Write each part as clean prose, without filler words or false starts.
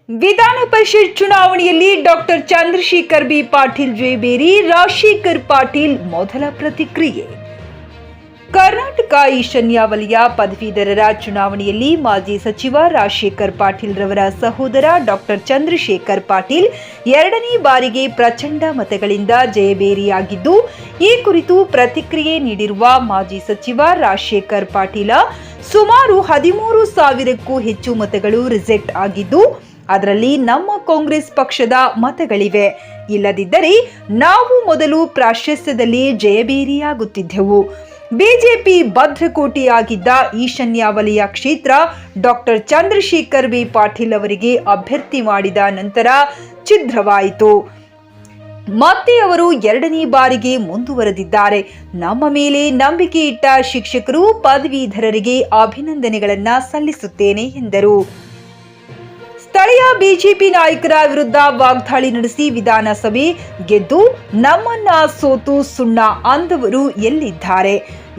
ವಿಧಾನ ಪರಿಷತ್ ಚುನಾವಣೆಯಲ್ಲಿ doctor Chandrashekhar B Patil ಜಯಬೇರಿ, Rajashekhar Patil ಮೊದಲ ಪ್ರತಿಕ್ರಿಯೆ. ಕರ್ನಾಟಕ ಈಶಾನ್ಯ ವಲಯ ಪದವೀಧರರ ಚುನಾವಣೆಯಲ್ಲಿ ಮಾಜಿ ಸಚಿವ ರಾಜಶೇಖರ್ ಪಾಟೀಲ್ ರವರ ಸಹೋದರ ಡಾಕ್ಟರ್ ಚಂದ್ರಶೇಖರ್ ಪಾಟೀಲ್ ಎರಡನೇ ಬಾರಿಗೆ ಪ್ರಚಂಡ ಮತಗಳಿಂದ ಜಯಬೇರಿಯಾಗಿದ್ದು, ಈ ಕುರಿತು ಪ್ರತಿಕ್ರಿಯೆ ನೀಡಿರುವ ಮಾಜಿ ಸಚಿವ ರಾಜಶೇಖರ್ ಪಾಟೀಲ, ಸುಮಾರು 13,000ಕ್ಕೂ ಹೆಚ್ಚು ಮತಗಳು ರಿಜೆಕ್ಟ್ ಆಗಿದ್ದು, ಅದರಲ್ಲಿ ನಮ್ಮ ಕಾಂಗ್ರೆಸ್ ಪಕ್ಷದ ಮತಗಳಿವೆ. ಇಲ್ಲದಿದ್ದರೆ ನಾವು ಮೊದಲು ಪ್ರಾಶಸ್ತ್ಯದಲ್ಲಿ ಜಯಬೇರಿಯಾಗುತ್ತಿದ್ದೆವು. ಬಿಜೆಪಿ ಭದ್ರಕೋಟೆಯಾಗಿದ್ದ ಈಶಾನ್ಯ ವಲಯ ಕ್ಷೇತ್ರ ಡಾಕ್ಟರ್ ಚಂದ್ರಶೇಖರ್ ಬಿ ಪಾಟೀಲ್ ಅವರಿಗೆ ಅಭ್ಯರ್ಥಿ ಮಾಡಿದ ನಂತರ ಛಿದ್ರವಾಯಿತು. ಮತ್ತೆ ಅವರು ಎರಡನೇ ಬಾರಿಗೆ ಮುಂದುವರೆದಿದ್ದಾರೆ. ನಮ್ಮ ಮೇಲೆ ನಂಬಿಕೆ ಇಟ್ಟ ಶಿಕ್ಷಕರು, ಪದವೀಧರರಿಗೆ ಅಭಿನಂದನೆಗಳನ್ನ ಸಲ್ಲಿಸುತ್ತೇನೆ ಎಂದರು. ಸ್ಥಳೀಯ ಬಿಜೆಪಿ ನಾಯಕರ ವಿರುದ್ಧ ವಾಗ್ದಾಳಿ ನಡೆಸಿ ವಿಧಾನಸಭೆ ಗೆದ್ದು ನಮ್ಮನ್ನ ಸೋತು ಸುಣ್ಣ ಅಂದವರು ಎಲ್ಲಿದ್ದಾರೆ?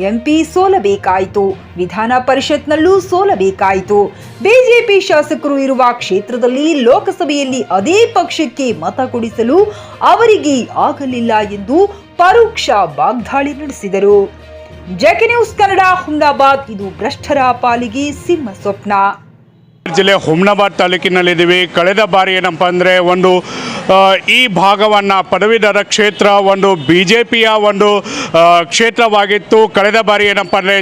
ಎಂಪಿ ಸೋಲಬೇಕಾಯಿತು, ವಿಧಾನ ಪರಿಷತ್ನಲ್ಲೂ ಸೋಲಬೇಕಾಯಿತು. ಬಿಜೆಪಿ ಶಾಸಕರು ಇರುವ ಕ್ಷೇತ್ರದಲ್ಲಿ ಲೋಕಸಭೆಯಲ್ಲಿ ಅದೇ ಪಕ್ಷಕ್ಕೆ ಮತ ಕೊಡಿಸಲು ಅವರಿಗೆ ಆಗಲಿಲ್ಲ ಎಂದು ಪರೋಕ್ಷ ವಾಗ್ದಾಳಿ ನಡೆಸಿದರು. JK news Kannada, Humnabad. ಇದು ಭ್ರಷ್ಟರ ಪಾಲಿಗೆ ಸಿಂಹ ಸ್ವಪ್ನ. ಜಿಲ್ಲೆ ಹುಮ್ನಾಬಾದ್ ತಾಲೂಕಿನಲ್ಲಿದ್ದೀವಿ. ಕಳೆದ ಬಾರಿ ಏನಪ್ಪ ಅಂದರೆ ಈ ಭಾಗವನ್ನು ಪದವೀಧರ ಕ್ಷೇತ್ರ ಒಂದು ಬಿಜೆಪಿಯ ಒಂದು ಕ್ಷೇತ್ರವಾಗಿತ್ತು. ಕಳೆದ ಬಾರಿ ಏನಪ್ಪ ಅಂದರೆ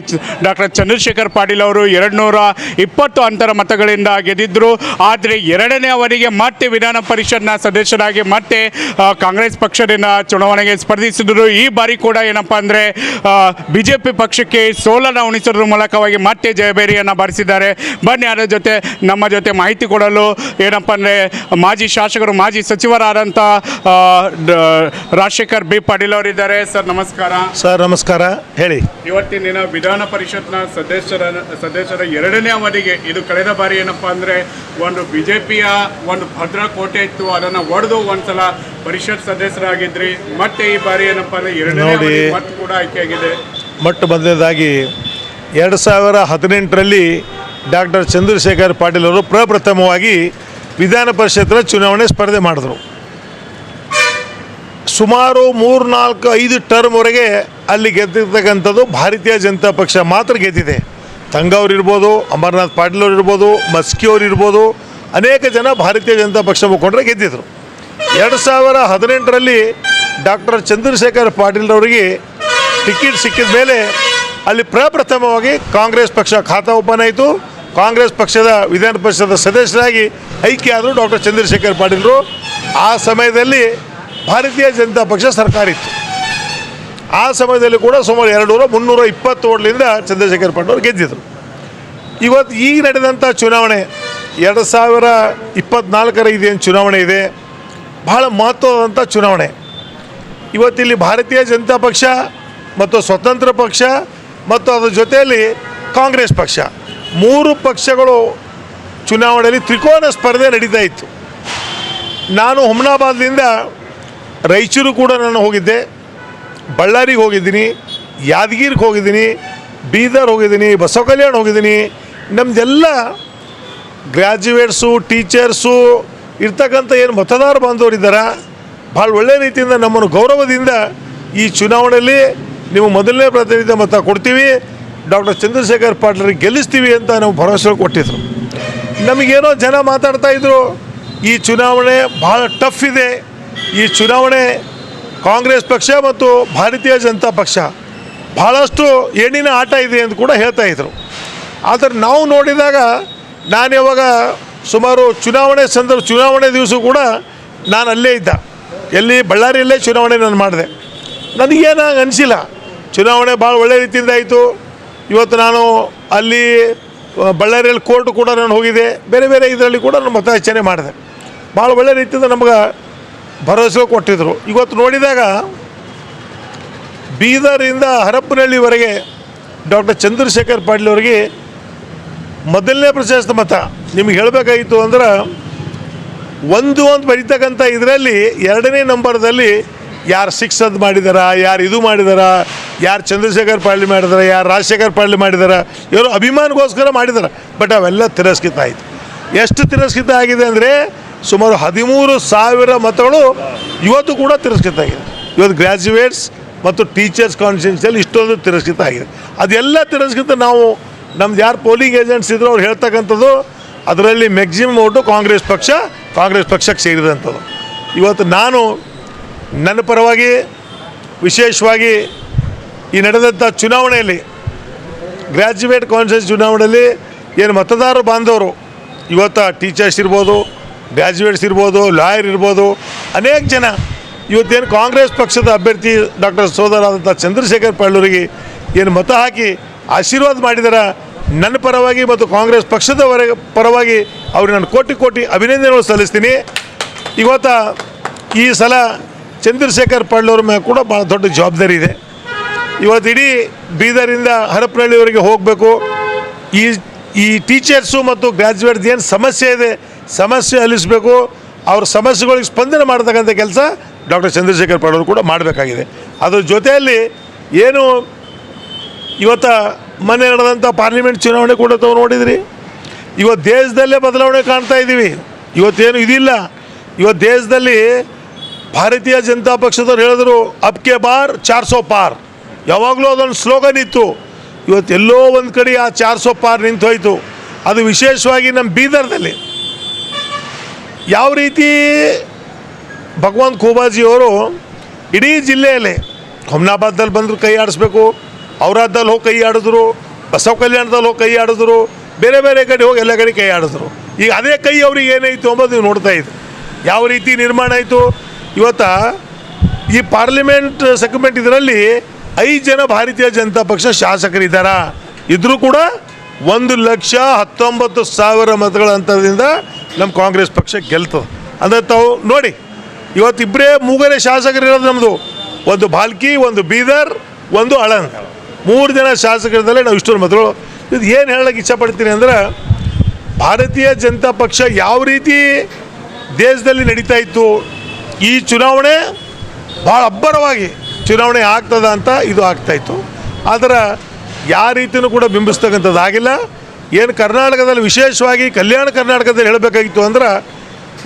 ಡಾಕ್ಟರ್ ಚಂದ್ರಶೇಖರ್ ಪಾಟೀಲ್ ಅವರು 220 ಅಂತರ ಮತಗಳಿಂದ ಗೆದ್ದಿದ್ದರು. ಆದರೆ ಎರಡನೇ ಅವಧಿಗೆ ಮತ್ತೆ ವಿಧಾನ ಪರಿಷತ್ನ ಸದಸ್ಯರಾಗಿ ಮತ್ತೆ ಕಾಂಗ್ರೆಸ್ ಪಕ್ಷದಿಂದ ಚುನಾವಣೆಗೆ ಸ್ಪರ್ಧಿಸಿದರು. ಈ ಬಾರಿ ಕೂಡ ಏನಪ್ಪ ಅಂದರೆ ಬಿಜೆಪಿ ಪಕ್ಷಕ್ಕೆ ಸೋಲನ್ನು ಉಣಿಸೋದ್ರ ಮೂಲಕವಾಗಿ ಮತ್ತೆ ಜಯಬೇರಿಯನ್ನು ಬಾರಿಸಿದ್ದಾರೆ. ಬನ್ನಿ, ಅದರ ಜೊತೆ ನಮ್ಮ ಜೊತೆ ಮಾಹಿತಿ ಕೊಡಲು ಏನಪ್ಪ ಅಂದರೆ ಮಾಜಿ ಶಾಸಕರು, ಮಾಜಿ ಸಚಿವರಾದಂಥ ರಾಜಶೇಖರ್ ಬಿ ಪಾಟೀಲ್ ಅವರಿದ್ದಾರೆ. ಸರ್ ನಮಸ್ಕಾರ. ಸರ್ ನಮಸ್ಕಾರ, ಹೇಳಿ. ಇವತ್ತಿನ ದಿನ ವಿಧಾನ ಪರಿಷತ್ನ ಸದಸ್ಯರ ಎರಡನೇ ಅವಧಿಗೆ ಇದು ಕಳೆದ ಬಾರಿ ಏನಪ್ಪ ಅಂದರೆ ಒಂದು ಬಿಜೆಪಿಯ ಒಂದು ಭದ್ರಕೋಟೆ ಇತ್ತು, ಅದನ್ನು ಒಡೆದು ಒಂದ್ಸಲ ಪರಿಷತ್ ಸದಸ್ಯರಾಗಿದ್ರಿ. ಮತ್ತೆ ಈ ಬಾರಿ ಏನಪ್ಪ ಅಂದರೆ ಎರಡನೇ ಅವಧಿ ಮತ್ತೆ ಕೂಡ ಆಯ್ಕೆಯಾಗಿದೆ. ಮೊಟ್ಟ ಮೊದಲನೇದಾಗಿ 2018ರಲ್ಲಿ ಡಾಕ್ಟರ್ ಚಂದ್ರಶೇಖರ್ ಪಾಟೀಲ್ ಅವರು ಪ್ರಪ್ರಥಮವಾಗಿ ವಿಧಾನ ಪರಿಷತ್ನ ಚುನಾವಣೆ ಸ್ಪರ್ಧೆ ಮಾಡಿದ್ರು. ಸುಮಾರು 3-4-5 ಟರ್ಮ್ವರೆಗೆ ಅಲ್ಲಿ ಗೆದ್ದಿರ್ತಕ್ಕಂಥದ್ದು ಭಾರತೀಯ ಜನತಾ ಪಕ್ಷ ಮಾತ್ರ ಗೆದ್ದಿದೆ. ತಂಗವ್ರು ಇರ್ಬೋದು, ಅಮರನಾಥ್ ಪಾಟೀಲ್ ಅವರು ಇರ್ಬೋದು, ಮಸ್ಕಿ ಅವರು ಇರ್ಬೋದು, ಅನೇಕ ಜನ ಭಾರತೀಯ ಜನತಾ ಪಕ್ಷ ಮುಖಂಡರು ಗೆದ್ದಿದ್ರು. 2018ರಲ್ಲಿ ಡಾಕ್ಟರ್ ಚಂದ್ರಶೇಖರ್ ಪಾಟೀಲ್ ಅವರಿಗೆ ಟಿಕೆಟ್ ಸಿಕ್ಕಿದ ಮೇಲೆ ಅಲ್ಲಿ ಪ್ರಪ್ರಥಮವಾಗಿ ಕಾಂಗ್ರೆಸ್ ಪಕ್ಷ ಖಾತಾ ಓಪನ್ ಆಯಿತು. ಕಾಂಗ್ರೆಸ್ ಪಕ್ಷದ ವಿಧಾನ ಪರಿಷತ್ನ ಸದಸ್ಯರಾಗಿ ಆಯ್ಕೆ ಆದರು ಡಾಕ್ಟರ್ ಚಂದ್ರಶೇಖರ್ ಪಾಟೀಲರು. ಆ ಸಮಯದಲ್ಲಿ ಭಾರತೀಯ ಜನತಾ ಪಕ್ಷ ಸರ್ಕಾರ ಇತ್ತು. ಆ ಸಮಯದಲ್ಲಿ ಕೂಡ ಸುಮಾರು 200-320 ಓಟ್ಲಿಂದ ಚಂದ್ರಶೇಖರ್ ಪಾಟೀಲ್ ಅವರು ಗೆದ್ದಿದ್ರು. ಇವತ್ತು ಈಗ ನಡೆದಂಥ ಚುನಾವಣೆ 2024ರ ಇದೇನು ಚುನಾವಣೆ ಇದೆ, ಬಹಳ ಮಹತ್ವವಾದಂಥ ಚುನಾವಣೆ. ಇವತ್ತಿಲ್ಲಿ ಭಾರತೀಯ ಜನತಾ ಪಕ್ಷ ಮತ್ತು ಸ್ವತಂತ್ರ ಪಕ್ಷ ಮತ್ತು ಅದರ ಜೊತೆಯಲ್ಲಿ ಕಾಂಗ್ರೆಸ್ ಪಕ್ಷ, 3 ಪಕ್ಷಗಳು ಚುನಾವಣೆಯಲ್ಲಿ ತ್ರಿಕೋನ ಸ್ಪರ್ಧೆ ನಡೀತಾ ಇತ್ತು. ನಾನು ಹುಮ್ನಾಬಾದ್ದಿಂದ ರಾಯಚೂರು ಕೂಡ ನಾನು ಹೋಗಿದ್ದೆ, ಬಳ್ಳಾರಿಗೆ ಹೋಗಿದ್ದೀನಿ, ಯಾದಗಿರಿಗೆ ಹೋಗಿದ್ದೀನಿ, ಬೀದರ್ ಹೋಗಿದ್ದೀನಿ, ಬಸವ ಕಲ್ಯಾಣ ಹೋಗಿದ್ದೀನಿ. ನಮ್ಮದೆಲ್ಲ ಗ್ರ್ಯಾಜುಯೇಟ್ಸು, ಟೀಚರ್ಸು ಇರ್ತಕ್ಕಂಥ ಏನು ಮತದಾರ ಬಾಂಧವರಿದ್ದಾರೆ, ಭಾಳ ಒಳ್ಳೆಯ ರೀತಿಯಿಂದ ನಮ್ಮನ್ನು ಗೌರವದಿಂದ ಈ ಚುನಾವಣೆಯಲ್ಲಿ ನೀವು ಮೊದಲನೇ ಪ್ರತಿನಿಧಿ ಮತ ಕೊಡ್ತೀವಿ, ಡಾಕ್ಟರ್ ಚಂದ್ರಶೇಖರ್ ಪಾಟೀಲ್ರಿಗೆ ಗೆಲ್ಲಿಸ್ತೀವಿ ಅಂತ ನಾವು ಭರವಸೆ ಕೊಟ್ಟಿದ್ರು. ನಮಗೇನೋ ಜನ ಮಾತಾಡ್ತಾಯಿದ್ರು, ಈ ಚುನಾವಣೆ ಭಾಳ ಟಫ್ ಇದೆ, ಈ ಚುನಾವಣೆ ಕಾಂಗ್ರೆಸ್ ಪಕ್ಷ ಮತ್ತು ಭಾರತೀಯ ಜನತಾ ಪಕ್ಷ ಭಾಳಷ್ಟು ಎಣ್ಣಿನ ಆಟ ಇದೆ ಅಂತ ಕೂಡ ಹೇಳ್ತಾಯಿದ್ರು. ಆದರೆ ನಾವು ನೋಡಿದಾಗ, ನಾನು ಯಾವಾಗ ಸುಮಾರು ಚುನಾವಣೆ ದಿವಸ ಕೂಡ ನಾನು ಅಲ್ಲೇ ಇದ್ದ, ಎಲ್ಲಿ ಬಳ್ಳಾರಿಯಲ್ಲೇ ಚುನಾವಣೆ ನಾನು ಮಾಡಿದೆ. ನನಗೇನು ಅನಿಸಿಲ್ಲ, ಚುನಾವಣೆ ಭಾಳ ಒಳ್ಳೆ ರೀತಿಯಿಂದ ಆಯಿತು. ಇವತ್ತು ನಾನು ಅಲ್ಲಿ ಬಳ್ಳಾರಿಯಲ್ಲಿ ಕೋರ್ಟ್ ಕೂಡ ನಾನು ಹೋಗಿದ್ದೆ, ಬೇರೆ ಬೇರೆ ಇದರಲ್ಲಿ ಕೂಡ ನಾನು ಮತಯಾಚನೆ ಮಾಡಿದೆ. ಭಾಳ ಒಳ್ಳೆ ರೀತಿಯಿಂದ ನಮ್ಗೆ ಭರವಸೆ ಕೊಟ್ಟಿದ್ದರು. ಇವತ್ತು ನೋಡಿದಾಗ ಬೀದರಿಂದ ಹರಪನಹಳ್ಳಿವರೆಗೆ ಡಾಕ್ಟರ್ ಚಂದ್ರಶೇಖರ್ ಪಾಟೀಲ್ ಅವರಿಗೆ ಮೊದಲನೇ ಪ್ರಶಸ್ತ ಮತ ನಿಮ್ಗೆ ಹೇಳಬೇಕಾಗಿತ್ತು ಅಂದ್ರೆ ಒಂದು ಬರೀತಕ್ಕಂಥ ಇದರಲ್ಲಿ 2ನೇ ನಂಬರ್ದಲ್ಲಿ ಯಾರು 6 ಅದು ಮಾಡಿದಾರ, ಯಾರು ಇದು ಮಾಡಿದಾರ, ಯಾರು ಚಂದ್ರಶೇಖರ್ ಪಾಟೀಲ್ ಮಾಡಿದಾರೆ, ಯಾರು ರಾಜಶೇಖರ್ ಪಾಟೀಲ್ ಮಾಡಿದಾರೆ, ಇವರು ಅಭಿಮಾನಗೋಸ್ಕರ ಮಾಡಿದಾರೆ. ಬಟ್ ಅವೆಲ್ಲ ತಿರಸ್ಕೃತ ಆಯಿತು. ಎಷ್ಟು ತಿರಸ್ಕೃತ ಆಗಿದೆ ಅಂದರೆ ಸುಮಾರು 13,000 ಮತಗಳು ಇವತ್ತು ಕೂಡ ತಿರಸ್ಕೃತ ಆಗಿದೆ. ಇವತ್ತು ಗ್ರ್ಯಾಜುಯೇಟ್ಸ್ ಮತ್ತು ಟೀಚರ್ಸ್ ಕಾನ್ಸ್ಟಿಟ್ಯೂನ್ಸಿಯಲ್ಲಿ ಇಷ್ಟೊಂದು ತಿರಸ್ಕೃತ ಆಗಿದೆ. ಅದೆಲ್ಲ ತಿರಸ್ಕೃತ ನಾವು ನಮ್ದು ಯಾರು ಪೋಲಿಂಗ್ ಏಜೆಂಟ್ಸ್ ಇದ್ರು ಅವ್ರು ಹೇಳ್ತಕ್ಕಂಥದ್ದು ಅದರಲ್ಲಿ ಮ್ಯಾಕ್ಸಿಮಮ್ ಓಟು ಕಾಂಗ್ರೆಸ್ ಪಕ್ಷಕ್ಕೆ ಸೇರಿದಂಥದ್ದು. ಇವತ್ತು ನಾನು ನನ್ನ ಪರವಾಗಿ ವಿಶೇಷವಾಗಿ ಈ ನಡೆದಂಥ ಚುನಾವಣೆಯಲ್ಲಿ ಗ್ರ್ಯಾಜುಯೇಟ್ ಕಾನ್ಸ್ಟಿಟ್ಯೂನ್ಸಿ ಚುನಾವಣೆಯಲ್ಲಿ ಏನು ಮತದಾರ ಬಾಂಧವರು ಇವತ್ತು ಟೀಚರ್ಸ್ ಇರ್ಬೋದು, ಗ್ರ್ಯಾಜುಯೇಟ್ಸ್ ಇರ್ಬೋದು, ಲಾಯರ್ ಇರ್ಬೋದು, ಅನೇಕ ಜನ ಇವತ್ತೇನು ಕಾಂಗ್ರೆಸ್ ಪಕ್ಷದ ಅಭ್ಯರ್ಥಿ ಡಾಕ್ಟರ್ ಸೋದರಾದಂಥ ಚಂದ್ರಶೇಖರ್ ಪಳ್ಳೂರಿಗೆ ಏನು ಮತ ಹಾಕಿ ಆಶೀರ್ವಾದ ಮಾಡಿದಾರೆ. ನನ್ನ ಪರವಾಗಿ ಮತ್ತು ಕಾಂಗ್ರೆಸ್ ಪಕ್ಷದ ಪರವಾಗಿ ಅವ್ರಿಗೆ ನಾನು ಕೋಟಿ ಅಭಿನಂದನೆಗಳು ಸಲ್ಲಿಸ್ತೀನಿ. ಇವತ್ತು ಈ ಸಲ ಚಂದ್ರಶೇಖರ್ ಪಳ್ಳೂರ ಮೇಲೆ ಕೂಡ ಭಾಳ ದೊಡ್ಡ ಜವಾಬ್ದಾರಿ ಇದೆ. ಇವತ್ತು ಇಡೀ ಬೀದರಿಂದ ಹರಪನಹಳ್ಳಿವರೆಗೆ ಹೋಗಬೇಕು. ಈ ಟೀಚರ್ಸು ಮತ್ತು ಗ್ರ್ಯಾಜುಯೇಟ್ಸ್ ಏನು ಸಮಸ್ಯೆ ಇದೆ, ಸಮಸ್ಯೆ ಅಲಿಸಬೇಕು. ಅವ್ರ ಸಮಸ್ಯೆಗಳಿಗೆ ಸ್ಪಂದನೆ ಮಾಡ್ತಕ್ಕಂಥ ಕೆಲಸ ಡಾಕ್ಟರ್ ಚಂದ್ರಶೇಖರ್ ಪಳ್ಳೂರು ಕೂಡ ಮಾಡಬೇಕಾಗಿದೆ. ಅದ್ರ ಜೊತೆಯಲ್ಲಿ ಏನು ಇವತ್ತು ಮೊನ್ನೆ ನಡೆದಂಥ ಪಾರ್ಲಿಮೆಂಟ್ ಚುನಾವಣೆ ಕೂಡ ತಾವು ನೋಡಿದ್ರಿ. ಇವತ್ತು ದೇಶದಲ್ಲೇ ಬದಲಾವಣೆ ಕಾಣ್ತಾ ಇದ್ದೀವಿ. ಇವತ್ತೇನು ಇದಿಲ್ಲ. ಇವತ್ತು ದೇಶದಲ್ಲಿ ಭಾರತೀಯ ಜನತಾ ಪಕ್ಷದವ್ರು ಹೇಳಿದ್ರು ಅಬ್ಕೆ ಬಾರ್ 400 ಪಾರ್. ಯಾವಾಗಲೂ ಅದೊಂದು ಸ್ಲೋಗನ್ ಇತ್ತು. ಇವತ್ತೆಲ್ಲೋ ಒಂದು ಕಡೆ ಆ 400 ಪಾರ್ ನಿಂತು ಹೋಯಿತು. ಅದು ವಿಶೇಷವಾಗಿ ನಮ್ಮ ಬೀದರ್ದಲ್ಲಿ ಯಾವ ರೀತಿ ಭಗವಂತ ಖೂಬಾಜಿಯವರು ಇಡೀ ಜಿಲ್ಲೆಯಲ್ಲಿ ಹುಮ್ನಾಬಾದಲ್ಲಿ ಬಂದರು ಕೈ ಆಡಿಸ್ಬೇಕು, ಔರಾದ್ದಲ್ಲಿ ಹೋಗಿ ಕೈ ಆಡಿದ್ರು, ಬಸವ ಕಲ್ಯಾಣದಲ್ಲಿ ಹೋಗಿ ಕೈ ಆಡಿದ್ರು, ಬೇರೆ ಬೇರೆ ಕಡೆ ಹೋಗಿ ಎಲ್ಲ ಕಡೆ ಕೈ ಆಡಿದ್ರು. ಈಗ ಅದೇ ಕೈ ಅವ್ರಿಗೆ ಏನಾಯಿತು ಅಂಬೋದು ನೀವು ನೋಡ್ತಾ ಇದ್ರಿ. ಯಾವ ರೀತಿ ನಿರ್ಮಾಣ ಆಯಿತು. ಇವತ್ತು ಈ ಪಾರ್ಲಿಮೆಂಟ್ ಸೆಗ್ಮೆಂಟ್ ಇದರಲ್ಲಿ 5 ಜನ ಭಾರತೀಯ ಜನತಾ ಪಕ್ಷ ಶಾಸಕರಿದ್ದಾರೆ. ಇದ್ರೂ ಕೂಡ 1,19,000 ಮತಗಳ ಅಂತರದಿಂದ ನಮ್ಮ ಕಾಂಗ್ರೆಸ್ ಪಕ್ಷ ಗೆಲ್ತದೆ. ಅಂದರೆ ತಾವು ನೋಡಿ, ಇವತ್ತಿಬ್ಬರೇ ಮೂಗರೆ ಶಾಸಕರಿರೋದು ನಮ್ಮದು. ಒಂದು ಭಾಲ್ಕಿ, ಒಂದು ಬೀದರ್, ಒಂದು ಆಳಂದ್. 3 ಜನ ಶಾಸಕರದಲ್ಲೇ ನಾವು ಇಷ್ಟೊಂದು ಮತಗಳು. ಇದು ಏನು ಹೇಳಕ್ಕೆ ಇಚ್ಛಪಡ್ತೀನಿ ಅಂದ್ರೆ, ಭಾರತೀಯ ಜನತಾ ಪಕ್ಷ ಯಾವ ರೀತಿ ದೇಶದಲ್ಲಿ ನಡೀತಾ ಇತ್ತು, ಈ ಚುನಾವಣೆ ಭಾಳ ಅಬ್ಬರವಾಗಿ ಚುನಾವಣೆ ಆಗ್ತದ ಅಂತ ಇದು ಆಗ್ತಾಯಿತ್ತು. ಆದರೆ ಯಾವ ರೀತಿಯೂ ಕೂಡ ಬಿಂಬಿಸ್ತಕ್ಕಂಥದ್ದಾಗಿಲ್ಲ. ಏನು ಕರ್ನಾಟಕದಲ್ಲಿ ವಿಶೇಷವಾಗಿ ಕಲ್ಯಾಣ ಕರ್ನಾಟಕದಲ್ಲಿ ಹೇಳಬೇಕಾಗಿತ್ತು ಅಂದ್ರೆ,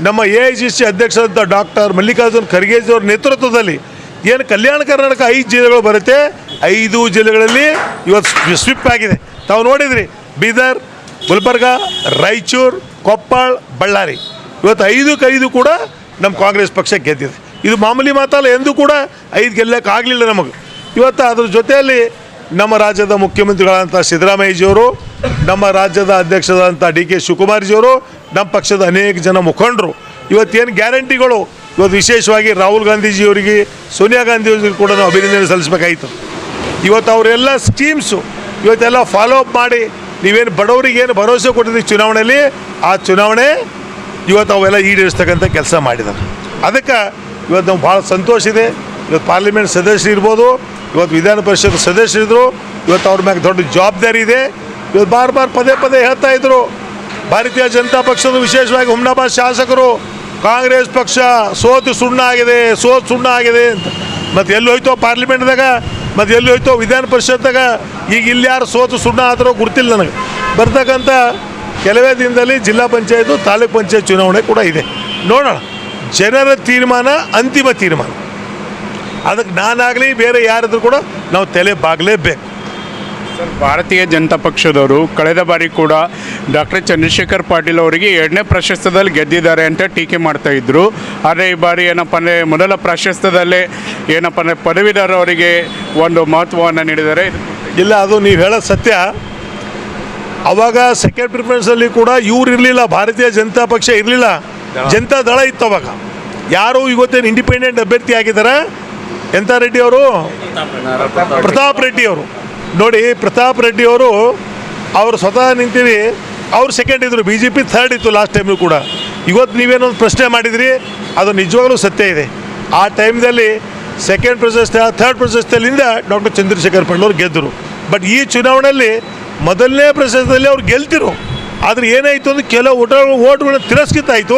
ನಮ್ಮ AICC ಅಧ್ಯಕ್ಷರಾದಂಥ ಡಾಕ್ಟರ್ ಮಲ್ಲಿಕಾರ್ಜುನ್ ಖರ್ಗೆಜಿಯವ್ರ ನೇತೃತ್ವದಲ್ಲಿ ಏನು ಕಲ್ಯಾಣ ಕರ್ನಾಟಕ 5 ಜಿಲ್ಲೆಗಳು ಬರುತ್ತೆ. 5 ಜಿಲ್ಲೆಗಳಲ್ಲಿ ಇವತ್ತು ಸ್ವಿಪ್ ಆಗಿದೆ. ತಾವು ನೋಡಿದ್ರಿ, ಬೀದರ್, ಗುಲ್ಬರ್ಗ, ರಾಯಚೂರು, ಕೊಪ್ಪಳ, ಬಳ್ಳಾರಿ. ಇವತ್ತು 5 ಕೂಡ ನಮ್ಮ ಕಾಂಗ್ರೆಸ್ ಪಕ್ಷ ಗೆದ್ದಿದೆ. ಇದು ಮಾಮೂಲಿ ಮಾತಲ್ಲ. ಎಂದೂ ಕೂಡ 5 ಗೆಲ್ಲಕ್ಕಾಗಲಿಲ್ಲ ನಮಗೆ. ಇವತ್ತು ಅದ್ರ ಜೊತೆಯಲ್ಲಿ ನಮ್ಮ ರಾಜ್ಯದ ಮುಖ್ಯಮಂತ್ರಿಗಳಾದಂಥ ಸಿದ್ದರಾಮಯ್ಯಜಿಯವರು, ನಮ್ಮ ರಾಜ್ಯದ ಅಧ್ಯಕ್ಷರಾದಂಥ DK ಶಿವಕುಮಾರ್ಜಿಯವರು, ನಮ್ಮ ಪಕ್ಷದ ಅನೇಕ ಜನ ಮುಖಂಡರು ಇವತ್ತೇನು ಗ್ಯಾರಂಟಿಗಳು, ಇವತ್ತು ವಿಶೇಷವಾಗಿ ರಾಹುಲ್ ಗಾಂಧೀಜಿಯವರಿಗೆ, ಸೋನಿಯಾ ಗಾಂಧಿಯವರಿಗೆ ಕೂಡ ನಾವು ಅಭಿನಂದನೆ ಸಲ್ಲಿಸಬೇಕಾಯಿತು. ಇವತ್ತು ಅವರೆಲ್ಲ ಸ್ಕೀಮ್ಸು ಇವತ್ತೆಲ್ಲ ಫಾಲೋ ಅಪ್ ಮಾಡಿ ನೀವೇನು ಬಡವರಿಗೆ ಏನು ಭರವಸೆ ಕೊಟ್ಟಿದ್ದೀವಿ ಚುನಾವಣೆಯಲ್ಲಿ, ಆ ಚುನಾವಣೆ ಇವತ್ತು ಅವೆಲ್ಲ ಈಡೇರಿಸ್ತಕ್ಕಂಥ ಕೆಲಸ ಮಾಡಿದ್ದಾರೆ. ಅದಕ್ಕೆ ಇವತ್ತು ನಾವು ಭಾಳ ಸಂತೋಷ ಇದೆ. ಇವತ್ತು ಪಾರ್ಲಿಮೆಂಟ್ ಸದಸ್ಯರು ಇರ್ಬೋದು, ಇವತ್ತು ವಿಧಾನ ಪರಿಷತ್ ಸದಸ್ಯರಿದ್ದರು. ಇವತ್ತು ಅವ್ರ ಮ್ಯಾಗೆ ದೊಡ್ಡ ಜವಾಬ್ದಾರಿ ಇದೆ. ಇವತ್ತು ಪದೇ ಹೇಳ್ತಾ ಇದ್ದರು, ಭಾರತೀಯ ಜನತಾ ಪಕ್ಷದ ವಿಶೇಷವಾಗಿ ಹುಮ್ನಾಬಾದ್ ಶಾಸಕರು ಕಾಂಗ್ರೆಸ್ ಪಕ್ಷ ಸೋತು ಸುಣ್ಣ ಆಗಿದೆ ಅಂತ. ಮತ್ತು ಎಲ್ಲಿ ಹೋಯ್ತೋ ಪಾರ್ಲಿಮೆಂಟ್ದಾಗ, ಮತ್ತು ಎಲ್ಲಿ ಹೋಯ್ತೋ ವಿಧಾನ ಪರಿಷತ್ದಾಗ. ಈಗ ಇಲ್ಲಿ ಯಾರು ಸೋತು ಸುಣ್ಣ ಆದರೂ ಗುರ್ತಿಲ್ಲ ನನಗೆ. ಬರ್ತಕ್ಕಂಥ ಕೆಲವೇ ದಿನದಲ್ಲಿ ಜಿಲ್ಲಾ ಪಂಚಾಯತು, ತಾಲೂಕು ಪಂಚಾಯತ್ ಚುನಾವಣೆ ಕೂಡ ಇದೆ. ನೋಡೋಣ, ಜನರ ತೀರ್ಮಾನ ಅಂತಿಮ ತೀರ್ಮಾನ. ಅದಕ್ಕೆ ನಾನಾಗಲಿ ಬೇರೆ ಯಾರಾದರೂ ಕೂಡ ನಾವು ತಲೆ ಬಾಗಲೇಬೇಕು. ಸರ್, ಭಾರತೀಯ ಜನತಾ ಪಕ್ಷದವರು ಕಳೆದ ಬಾರಿ ಕೂಡ ಡಾಕ್ಟರ್ ಚಂದ್ರಶೇಖರ್ ಪಾಟೀಲ್ ಅವರಿಗೆ 2ನೇ ಪ್ರಶಸ್ತಿಯಲ್ಲಿ ಗೆದ್ದಿದ್ದಾರೆ ಅಂತ ಟೀಕೆ ಮಾಡ್ತಾಯಿದ್ರು. ಆದರೆ ಈ ಬಾರಿ ಏನಪ್ಪ ಅಂದರೆ ಮೊದಲ ಪ್ರಶಸ್ತಿಯಲ್ಲೇ ಏನಪ್ಪ ಅಂದರೆ ಪದವೀಧರ ಅವರಿಗೆ ಒಂದು ಮಹತ್ವವನ್ನು ನೀಡಿದ್ದಾರೆ. ಇಲ್ಲ, ಅದು ನೀವು ಹೇಳೋದು ಸತ್ಯ. ಅವಾಗ ಸೆಕೆಂಡ್ ಪ್ರಿಫರೆನ್ಸಲ್ಲಿ ಕೂಡ ಇವ್ರು ಇರಲಿಲ್ಲ, ಭಾರತೀಯ ಜನತಾ ಪಕ್ಷ ಇರಲಿಲ್ಲ, ಜನತಾ ದಳ ಇತ್ತು ಅವಾಗ. ಯಾರು ಇವತ್ತೇನು ಇಂಡಿಪೆಂಡೆಂಟ್ ಅಭ್ಯರ್ಥಿ ಆಗಿದ್ದಾರೆ, ಎಂಥ ರೆಡ್ಡಿ ಅವರು, ಪ್ರತಾಪ್ ರೆಡ್ಡಿ ಅವರು. ನೋಡಿ, ಪ್ರತಾಪ್ ರೆಡ್ಡಿ ಅವರು ಸ್ವತಃ ನಿಂತೀವಿ. ಅವ್ರು ಸೆಕೆಂಡ್ ಇದ್ದರು, BJP ಥರ್ಡ್ ಇತ್ತು ಲಾಸ್ಟ್ ಟೈಮು ಕೂಡ. ಇವತ್ತು ನೀವೇನೊಂದು ಪ್ರಶ್ನೆ ಮಾಡಿದಿರಿ, ಅದು ನಿಜವಾಗ್ಲೂ ಸತ್ಯ ಇದೆ. ಆ ಟೈಮ್ದಲ್ಲಿ ಸೆಕೆಂಡ್ ಪ್ರಶಸ್ತಿ, ಥರ್ಡ್ ಪ್ರಶಸ್ತಿಯಲ್ಲಿಂದ ಡಾಕ್ಟರ್ ಚಂದ್ರಶೇಖರ್ ಪಳ್ಳೂರು ಗೆದ್ದರು. ಬಟ್ ಈ ಚುನಾವಣೆಯಲ್ಲಿ ಮೊದಲನೇ ಪ್ರಶಸ್ತಿಯಲ್ಲಿ ಅವ್ರು ಗೆಲ್ತಿರು. ಆದರೆ ಏನಾಯಿತು ಅಂದರೆ ಕೆಲವು ಓಟ್ಗಳನ್ನ ತಿರಸ್ಕೃತ ಆಯಿತು.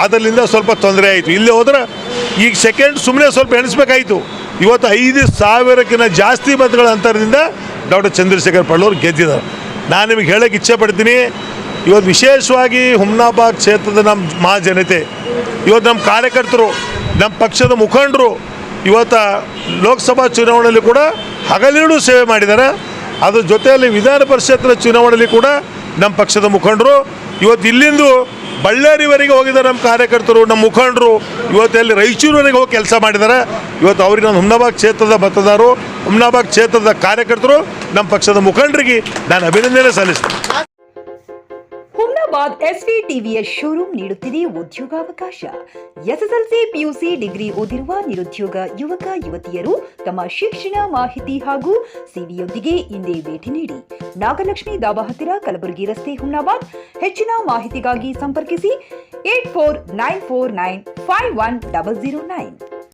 ಅದರಿಂದ ಸ್ವಲ್ಪ ತೊಂದರೆ ಆಯಿತು. ಇಲ್ಲೇ ಹೋದ್ರೆ ಈಗ ಸೆಕೆಂಡ್ ಸುಮ್ಮನೆ ಸ್ವಲ್ಪ ಎಣಿಸ್ಬೇಕಾಯಿತು. ಇವತ್ತು 5,000ಕ್ಕಿಂತ ಜಾಸ್ತಿ ಮತಗಳ ಅಂತರದಿಂದ ಡಾಕ್ಟರ್ ಚಂದ್ರಶೇಖರ್ ಪಳ್ಳೂರು ಗೆದ್ದಿದ್ದಾರೆ. ನಾನು ನಿಮಗೆ ಹೇಳೋಕ್ಕೆ ಇಚ್ಛೆ ಪಡ್ತೀನಿ, ಇವತ್ತು ವಿಶೇಷವಾಗಿ ಹುಮ್ನಾಬಾದ್ ಕ್ಷೇತ್ರದ ನಮ್ಮ ಮಹಾಜನತೆ, ಇವತ್ತು ನಮ್ಮ ಕಾರ್ಯಕರ್ತರು, ನಮ್ಮ ಪಕ್ಷದ ಮುಖಂಡರು ಇವತ್ತು ಲೋಕಸಭಾ ಚುನಾವಣೆಯಲ್ಲಿ ಕೂಡ ಹಗಲಿರುಳು ಸೇವೆ ಮಾಡಿದ್ದಾರೆ. ಅದ್ರ ಜೊತೆಯಲ್ಲಿ ವಿಧಾನ ಪರಿಷತ್ನ ಚುನಾವಣೆಯಲ್ಲಿ ಕೂಡ ನಮ್ಮ ಪಕ್ಷದ ಮುಖಂಡರು ಇವತ್ತು ಇಲ್ಲಿಂದು ಬಳ್ಳಾರಿವರೆಗೆ ಹೋಗಿದ್ದಾರೆ. ನಮ್ಮ ಕಾರ್ಯಕರ್ತರು, ನಮ್ಮ ಮುಖಂಡರು ಇವತ್ತು ಅಲ್ಲಿ ರಾಯಚೂರುವರೆಗೆ ಹೋಗಿ ಕೆಲಸ ಮಾಡಿದ್ದಾರೆ. ಇವತ್ತು ಅವ್ರಿಗೆ ನಾನು ಹುಮ್ನಾಬಾದ್ ಕ್ಷೇತ್ರದ ಮತದಾರರು, ಹುಮ್ನಾಬಾದ್ ಕ್ಷೇತ್ರದ ಕಾರ್ಯಕರ್ತರು, ನಮ್ಮ ಪಕ್ಷದ ಮುಖಂಡರಿಗೆ ನಾನು ಅಭಿನಂದನೆ ಸಲ್ಲಿಸ್ತೀನಿ. ಹುಮ್ನಾಬಾದ್ ಎಸ್ವಿ ಟಿವಿಯ ಶೋರೂಮ್ ನೀಡುತ್ತಿದೆ ಉದ್ಯೋಗಾವಕಾಶ. ಎಸ್ಎಸ್ಎಲ್ಸಿ, ಪಿಯುಸಿ, ಡಿಗ್ರಿ ಓದಿರುವ ನಿರುದ್ಯೋಗ ಯುವಕ ಯುವತಿಯರು ತಮ್ಮ ಶಿಕ್ಷಣ ಮಾಹಿತಿ ಹಾಗೂ ಸಿವಿಯೊಂದಿಗೆ ಇಂದೇ ಭೇಟಿ ನೀಡಿ. ನಾಗಲಕ್ಷ್ಮಿ ದಾಬಾ ಹತ್ತಿರ, ಕಲಬುರಗಿ ರಸ್ತೆ, ಹುಮ್ನಾಬಾದ್. ಹೆಚ್ಚಿನ ಮಾಹಿತಿಗಾಗಿ ಸಂಪರ್ಕಿಸಿ 8494951009.